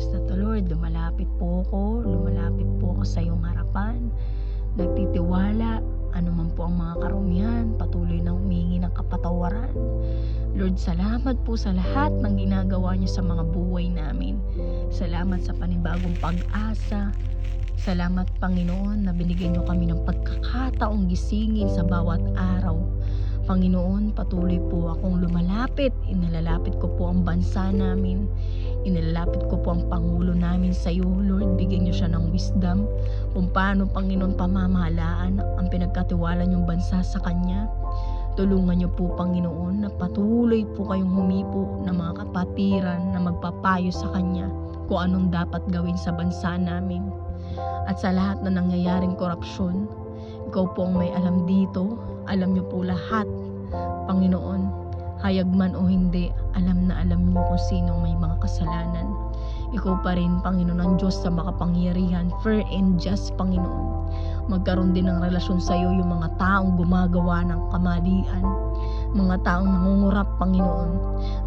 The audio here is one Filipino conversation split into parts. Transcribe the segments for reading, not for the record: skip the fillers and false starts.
oras na to, Lord, lumalapit po ako sa iyong harapan. Nagtitiwala, anuman po ang mga karumihan, patuloy na humingi ng kapatawaran. Lord, salamat po sa lahat ng ginagawa niyo sa mga buhay namin. Salamat sa panibagong pag-asa. Salamat, Panginoon, na binigyan niyo kami ng pagkakataong gisingin sa bawat araw. Panginoon, patuloy po akong lumalapit. Inilalapit ko po ang bansa namin. Inilalapit ko po ang Pangulo namin sa iyo, Lord. Bigyan niyo siya ng wisdom kung paano, Panginoon, pamamahalaan ang pinagkatiwala niyong bansa sa Kanya. Tulungan niyo po, Panginoon, na patuloy po kayong humipo ng mga kapatiran na magpapayo sa Kanya kung anong dapat gawin sa bansa namin. At sa lahat na nangyayaring korupsyon, ikaw po ang may alam dito. Alam niyo po lahat, Panginoon. Hayag man o hindi, alam na alam niyo kung sino may mga kasalanan. Ikaw pa rin, Panginoon, ang Diyos sa makapangyarihan, fair and just, Panginoon. Magkaroon din ng relasyon sa iyo yung mga taong gumagawa ng kamalian, mga taong nangungurap, Panginoon.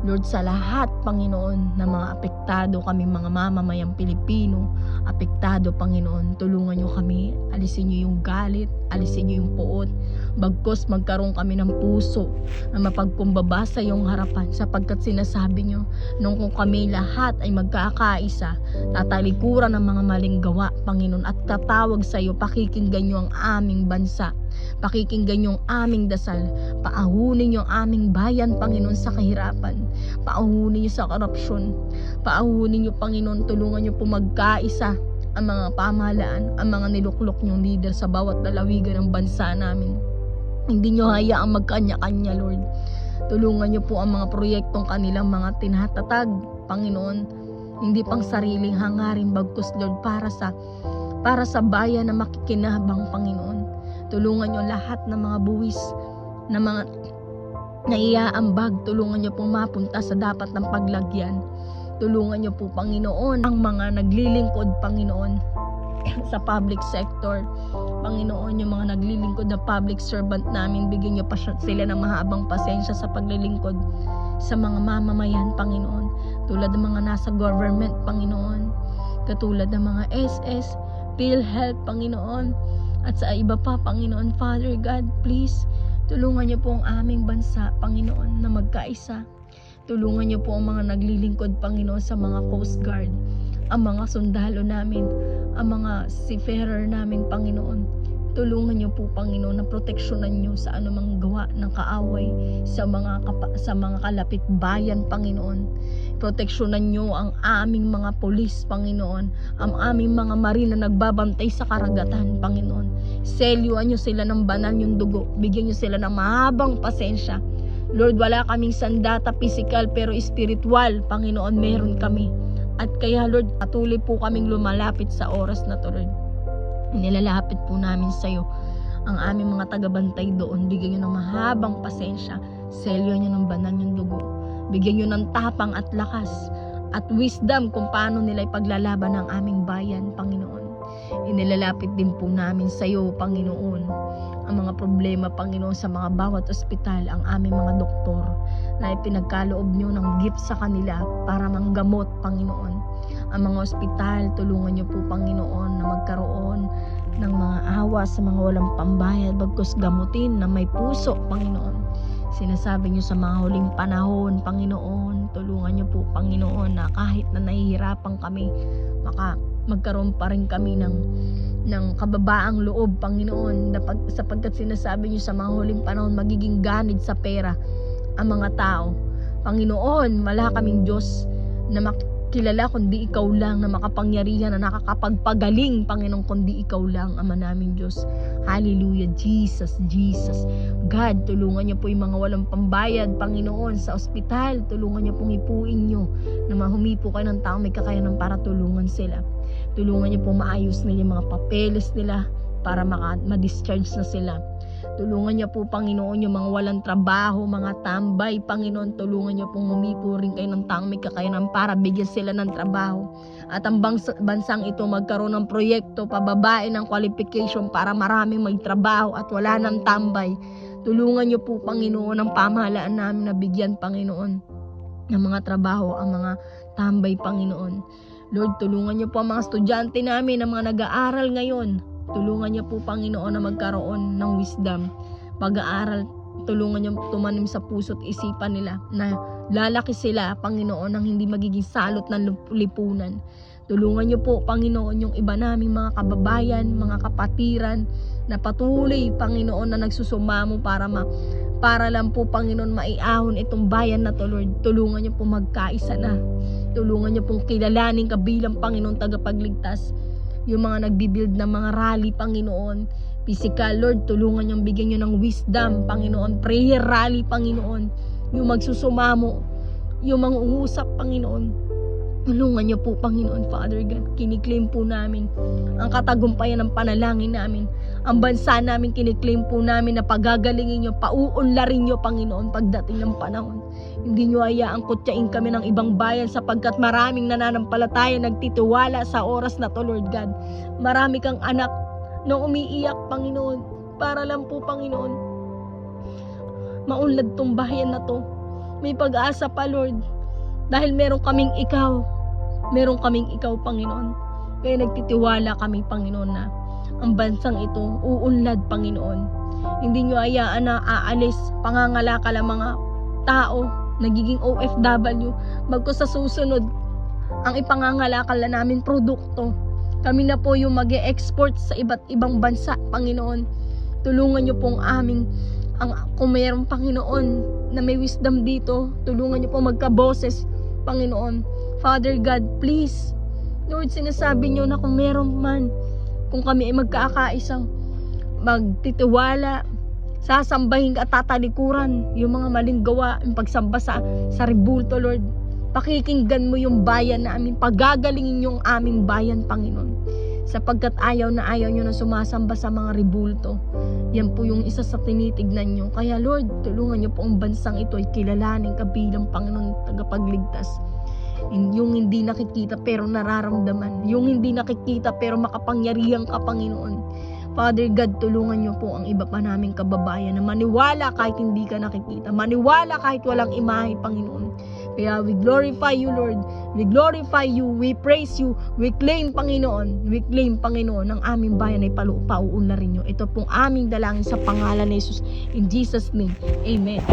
Lord, sa lahat, Panginoon, na mga apektado kami, mga mamamayang Pilipino, apektado, Panginoon, tulungan niyo kami, alisin niyo yung galit, alisin niyo yung puot, bagkos magkaroon kami ng puso na mapagkumbaba sa iyong harapan, sapagkat sinasabi niyo, nung kung kami lahat ay magkakaisa, tatalikuran ng mga maling gawa, Panginoon, at tatawag sa iyo, pakikinggan niyo ang aming bansa, pakikinggan niyo ang aming dasal, paahunin niyo ang aming bayan, Panginoon, sa kahirapan, paahunin niyo sa korupsyon, paahunin niyo, Panginoon, tulungan niyo po magkaisa ang mga pamahalaan, ang mga niluklok niyong leader sa bawat lalawigan ng bansa namin. Hindi niyo hayaang magkanya-kanya, Lord. Tulungan niyo po ang mga proyektong kanilang mga tinatatag, Panginoon, hindi pang sariling hangarin, bagkus, Lord, para sa bayan na makikinabang, Panginoon. Tulungan niyo lahat ng mga buwis na mga naiaambag, tulungan niyo pong mapunta sa dapat ng paglagyan. Tulungan niyo po, Panginoon, ang mga naglilingkod, Panginoon, sa public sector. Panginoon, yung mga naglilingkod na public servant namin, bigyan niyo pa sila ng mahabang pasensya sa paglilingkod sa mga mamamayan, Panginoon. Tulad ng mga nasa government, Panginoon. Katulad ng mga SS, PhilHealth, Panginoon. At sa iba pa, Panginoon. Father God, please, tulungan niyo po ang aming bansa, Panginoon, na magkaisa. Tulungan niyo po ang mga naglilingkod, Panginoon, sa mga Coast Guard, ang mga sundalo namin, ang mga seafarer namin, Panginoon. Tulungan niyo po, Panginoon, na proteksyonan niyo sa anumang gawa ng kaaway sa mga kalapit bayan, Panginoon. Proteksyonan niyo ang aming mga pulis, Panginoon, ang aming mga marine na nagbabantay sa karagatan, Panginoon. Selyuan niyo sila ng banal yung dugo. Bigyan niyo sila ng mahabang pasensya. Lord, wala kaming sandata physical pero spiritual, Panginoon, meron kami. At kaya, Lord, patuloy po kaming lumalapit sa oras na to, Lord. Nilalapit po namin sa iyo ang aming mga tagabantay doon. Bigyan niyo ng mahabang pasensya. Selyo niyo ng banal yung dugo. Bigyan niyo ng tapang at lakas at wisdom kung paano nila ipaglalaban ang aming bayan, Panginoon. Inilalapit din po namin sa iyo, Panginoon, ang mga problema, Panginoon, sa mga bawat ospital, ang aming mga doktor na ipinagkaloob niyo ng gift sa kanila para manggamot, Panginoon. Ang mga ospital, tulungan niyo po, Panginoon, na magkaroon ng mga awa sa mga walang pambayad, bagkus gamutin na may puso, Panginoon. Sinasabi niyo sa mga huling panahon, Panginoon, tulungan niyo po, Panginoon, na kahit na nahihirapan kami, magkaroon pa rin kami ng kababaang loob, Panginoon, sapagkat sinasabi niyo sa mga huling panahon, magiging ganid sa pera ang mga tao. Panginoon, wala kaming Diyos na makilala kundi ikaw lang, na makapangyarihan, na nakakapagpagaling, Panginoon, kundi ikaw lang, Ama naming Diyos. Hallelujah, Jesus, Jesus. God, tulungan niyo po yung mga walang pambayad, Panginoon, sa ospital. Tulungan niyo pong ipuin niyo na mahumipo kayo ng tao may kakayanan para tulungan sila. Tulungan niyo po maayos nila yung mga papeles nila para ma-discharge na sila. Tulungan niyo po, Panginoon, yung mga walang trabaho, mga tambay, Panginoon. Tulungan niyo pong humipo rin kayo ng taong may kakayanan para bigyan sila ng trabaho. At ang bansang ito magkaroon ng proyekto, pababae ng qualification para maraming may trabaho at wala ng tambay. Tulungan niyo po, Panginoon, ang pamahalaan namin na bigyan, Panginoon, ng mga trabaho ang mga tambay, Panginoon. Lord, tulungan niyo po ang mga estudyante namin, ang mga nag-aaral ngayon. Tulungan niyo po, Panginoon, na magkaroon ng wisdom. Pag-aaral, tulungan niyo tumanim sa puso't isipan nila na lalaki sila, Panginoon, ng hindi magiging salot ng lipunan. Tulungan niyo po, Panginoon, yung iba naming mga kababayan, mga kapatiran na patuloy, Panginoon, na nagsusumamo para lang po, Panginoon, maiahon itong bayan na to, Lord. Tulungan niyo po magkaisa na. Tulungan niyo pong kilalanin ka bilang Panginoon tagapagligtas. Yung mga nagbibuild ng mga rally, Panginoon, physical, Lord, tulungan niyong bigyan niyo ng wisdom, Panginoon. Prayer rally, Panginoon. Yung magsusumamo, yung mga uusap, Panginoon. Tulungan niyo po, Panginoon, Father God. Kiniklaim po namin ang katagumpayan ng panalangin namin. Ang bansa namin, kiniklaim po namin na pagagalingin niyo, pauunlarin niyo, Panginoon, pagdating ng panahon. Hindi niyo hayaang kutyain kami ng ibang bayan sapagkat maraming nananampalataya nagtitiwala sa oras na to, Lord God. Marami kang anak na umiiyak, Panginoon, para lang po, Panginoon, maunlad tong bayan na to. May pag-asa pa, Lord, dahil meron kaming ikaw, Panginoon. Kaya nagtitiwala kami, Panginoon, na ang bansang ito uunlad, Panginoon. Hindi nyo hayaan na aalis, pangangalakal ang mga tao, nagiging OFW, bagko sa susunod, ang ipangangalakal na namin produkto. Kami na po yung mag-e-export sa iba't ibang bansa, Panginoon. Tulungan nyo pong kung mayroong, Panginoon, na may wisdom dito, tulungan nyo po magkaboses, Panginoon. Father God, please, Lord, sinasabi nyo na kung meron man, kung kami ay magkakaisang magtitiwala, sasambahin at tatalikuran yung mga maling gawa, yung pagsamba sa ribulto, Lord. Pakikinggan mo yung bayan namin, pagagalingin yung aming bayan, Panginoon. Sapagkat ayaw na ayaw nyo na sumasamba sa mga ribulto. Yan po yung isa sa tinitignan nyo. Kaya Lord, tulungan nyo po ang bansang ito ay kilalanin ka bilang Panginoon tagapagligtas. Yung hindi nakikita pero nararamdaman. Yung hindi nakikita pero makapangyarihan ka, Panginoon. Father God, tulungan nyo po ang iba pa naming kababayan na maniwala kahit hindi ka nakikita. Maniwala kahit walang imahe, Panginoon. Kaya we glorify you, Lord. We glorify you. We praise you. We claim, Panginoon. We claim, Panginoon, ang aming bayan ay pauunlarin nyo. Ito pong aming dalangin sa pangalan ni Jesus. In Jesus' name, Amen.